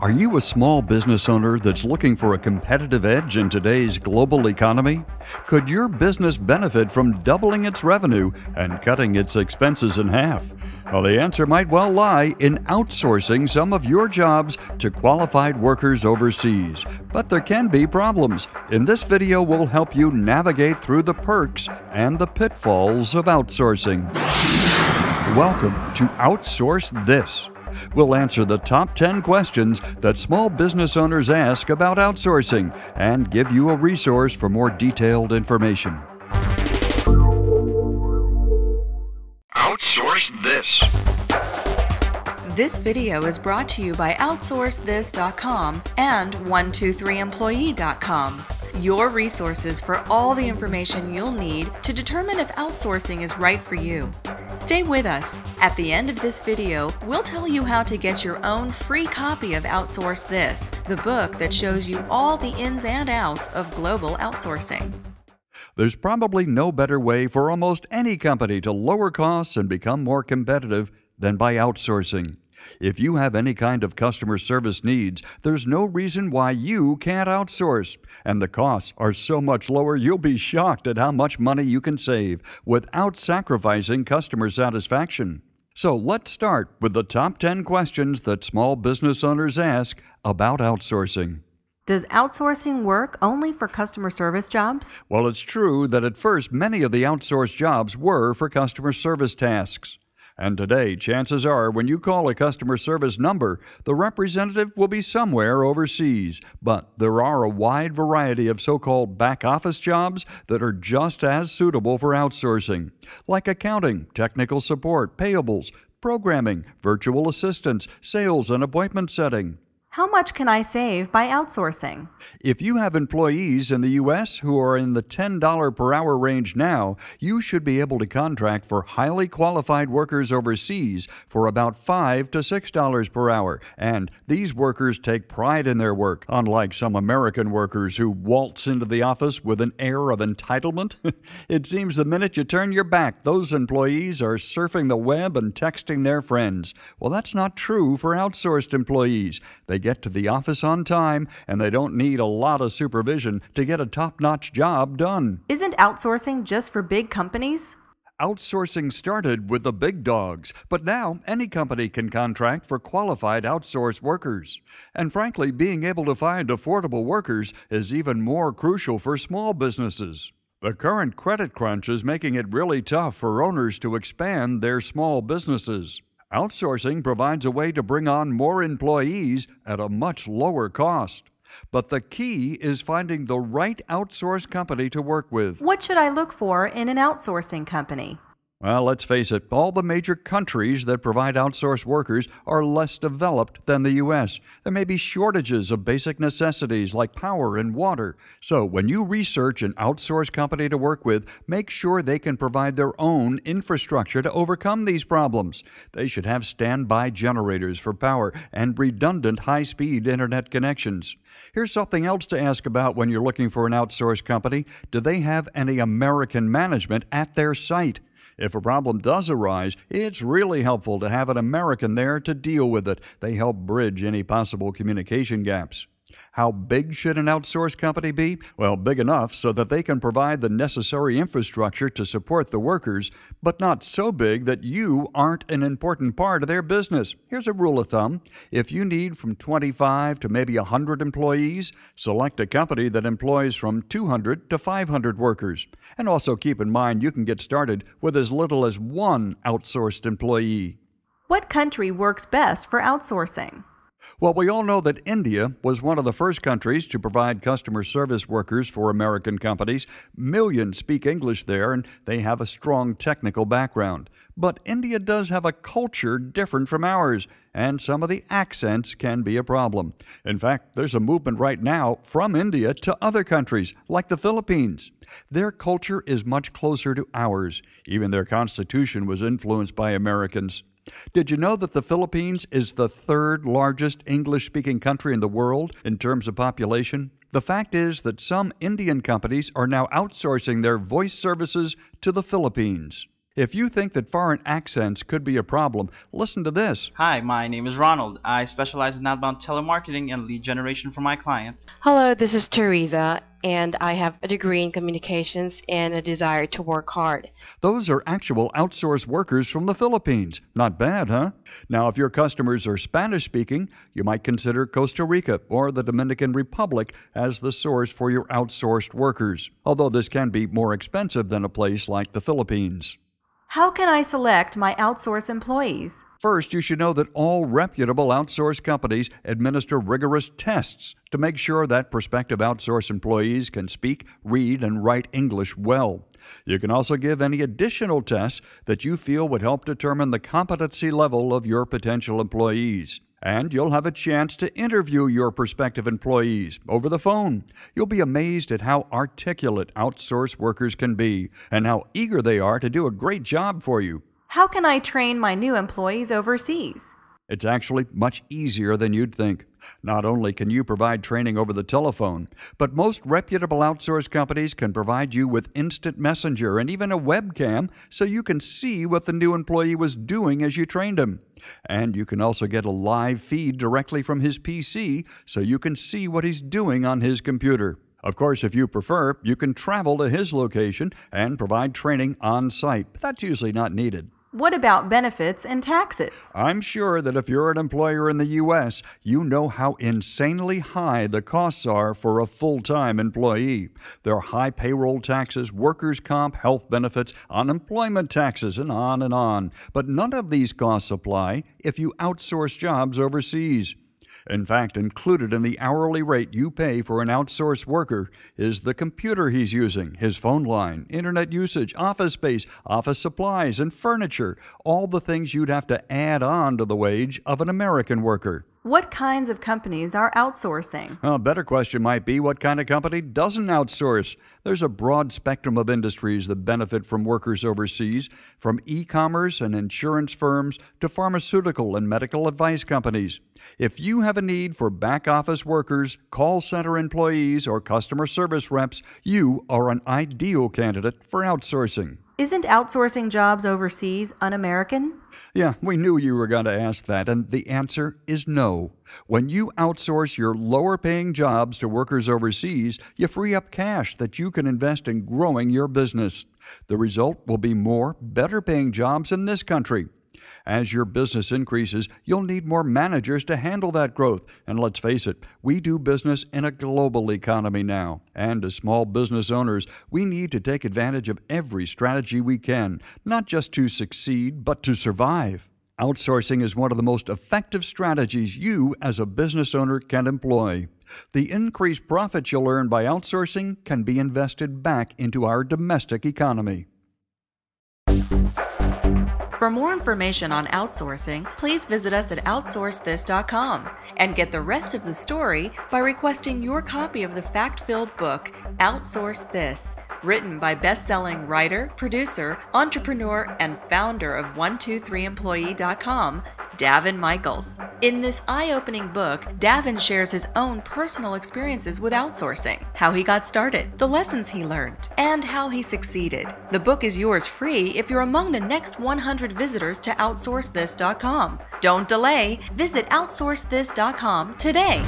Are you a small business owner that's looking for a competitive edge in today's global economy? Could your business benefit from doubling its revenue and cutting its expenses in half? Well, the answer might well lie in outsourcing some of your jobs to qualified workers overseas. But there can be problems. In this video, we'll help you navigate through the perks and the pitfalls of outsourcing. Welcome to Outsource This. We'll answer the top 10 questions that small business owners ask about outsourcing and give you a resource for more detailed information. Outsource This. This video is brought to you by OutsourceThis.com and 123employee.com. Your resources for all the information you'll need to determine if outsourcing is right for you. Stay with us. At the end of this video, we'll tell you how to get your own free copy of Outsource This, the book that shows you all the ins and outs of global outsourcing. There's probably no better way for almost any company to lower costs and become more competitive than by outsourcing. If you have any kind of customer service needs, there's no reason why you can't outsource. And the costs are so much lower, you'll be shocked at how much money you can save without sacrificing customer satisfaction. So let's start with the top 10 questions that small business owners ask about outsourcing. Does outsourcing work only for customer service jobs? Well, it's true that at first many of the outsourced jobs were for customer service tasks. And today, chances are when you call a customer service number, the representative will be somewhere overseas. But there are a wide variety of so-called back office jobs that are just as suitable for outsourcing, like accounting, technical support, payables, programming, virtual assistants, sales and appointment setting. How much can I save by outsourcing? If you have employees in the U.S. who are in the $10 per hour range now, you should be able to contract for highly qualified workers overseas for about $5 to $6 per hour. And these workers take pride in their work, unlike some American workers who waltz into the office with an air of entitlement. It seems the minute you turn your back, those employees are surfing the web and texting their friends. Well, that's not true for outsourced employees. They get to the office on time, and they don't need a lot of supervision to get a top-notch job done. Isn't outsourcing just for big companies? Outsourcing started with the big dogs, but now any company can contract for qualified outsourced workers. And frankly, being able to find affordable workers is even more crucial for small businesses. The current credit crunch is making it really tough for owners to expand their small businesses. Outsourcing provides a way to bring on more employees at a much lower cost. But the key is finding the right outsource company to work with. What should I look for in an outsourcing company? Well, let's face it, all the major countries that provide outsourced workers are less developed than the U.S. There may be shortages of basic necessities like power and water. So when you research an outsourced company to work with, make sure they can provide their own infrastructure to overcome these problems. They should have standby generators for power and redundant high-speed internet connections. Here's something else to ask about when you're looking for an outsourced company. Do they have any American management at their site? If a problem does arise, it's really helpful to have an American there to deal with it. They help bridge any possible communication gaps. How big should an outsourced company be? Well, big enough so that they can provide the necessary infrastructure to support the workers, but not so big that you aren't an important part of their business. Here's a rule of thumb. If you need from 25 to maybe 100 employees, select a company that employs from 200 to 500 workers. And also keep in mind you can get started with as little as one outsourced employee. What country works best for outsourcing? Well, we all know that India was one of the first countries to provide customer service workers for American companies. Millions speak English there, and they have a strong technical background. But India does have a culture different from ours, and some of the accents can be a problem. In fact, there's a movement right now from India to other countries, like the Philippines. Their culture is much closer to ours. Even their constitution was influenced by Americans. Did you know that the Philippines is the third largest English-speaking country in the world in terms of population? The fact is that some Indian companies are now outsourcing their voice services to the Philippines. If you think that foreign accents could be a problem, listen to this. Hi, my name is Ronald. I specialize in outbound telemarketing and lead generation for my clients. Hello, this is Teresa, and I have a degree in communications and a desire to work hard. Those are actual outsourced workers from the Philippines. Not bad, huh? Now, if your customers are Spanish-speaking, you might consider Costa Rica or the Dominican Republic as the source for your outsourced workers, although this can be more expensive than a place like the Philippines. How can I select my outsource employees? First, you should know that all reputable outsource companies administer rigorous tests to make sure that prospective outsource employees can speak, read, and write English well. You can also give any additional tests that you feel would help determine the competency level of your potential employees. And you'll have a chance to interview your prospective employees over the phone. You'll be amazed at how articulate outsource workers can be and how eager they are to do a great job for you. How can I train my new employees overseas? It's actually much easier than you'd think. Not only can you provide training over the telephone, but most reputable outsource companies can provide you with instant messenger and even a webcam so you can see what the new employee was doing as you trained him. And you can also get a live feed directly from his PC so you can see what he's doing on his computer. Of course, if you prefer, you can travel to his location and provide training on site, but that's usually not needed. What about benefits and taxes? I'm sure that if you're an employer in the U.S., you know how insanely high the costs are for a full-time employee. There are high payroll taxes, workers' comp, health benefits, unemployment taxes, and on and on. But none of these costs apply if you outsource jobs overseas. In fact, included in the hourly rate you pay for an outsourced worker is the computer he's using, his phone line, internet usage, office space, office supplies, and furniture, all the things you'd have to add on to the wage of an American worker. What kinds of companies are outsourcing? A better question might be, what kind of company doesn't outsource? There's a broad spectrum of industries that benefit from workers overseas, from e-commerce and insurance firms to pharmaceutical and medical advice companies. If you have a need for back-office workers, call center employees, or customer service reps, you are an ideal candidate for outsourcing. Isn't outsourcing jobs overseas un-American? Yeah, we knew you were going to ask that, and the answer is no. When you outsource your lower-paying jobs to workers overseas, you free up cash that you can invest in growing your business. The result will be more, better-paying jobs in this country. As your business increases, you'll need more managers to handle that growth. And let's face it, we do business in a global economy now. And as small business owners, we need to take advantage of every strategy we can, not just to succeed, but to survive. Outsourcing is one of the most effective strategies you, as a business owner, can employ. The increased profits you'll earn by outsourcing can be invested back into our domestic economy. For more information on outsourcing, please visit us at OutsourceThis.com and get the rest of the story by requesting your copy of the fact-filled book, Outsource This, written by best-selling writer, producer, entrepreneur, and founder of 123employee.com, Davin Michaels. In this eye-opening book, Davin shares his own personal experiences with outsourcing, how he got started, the lessons he learned, and how he succeeded. The book is yours free if you're among the next 100 visitors to OutsourceThis.com. Don't delay. Visit OutsourceThis.com today.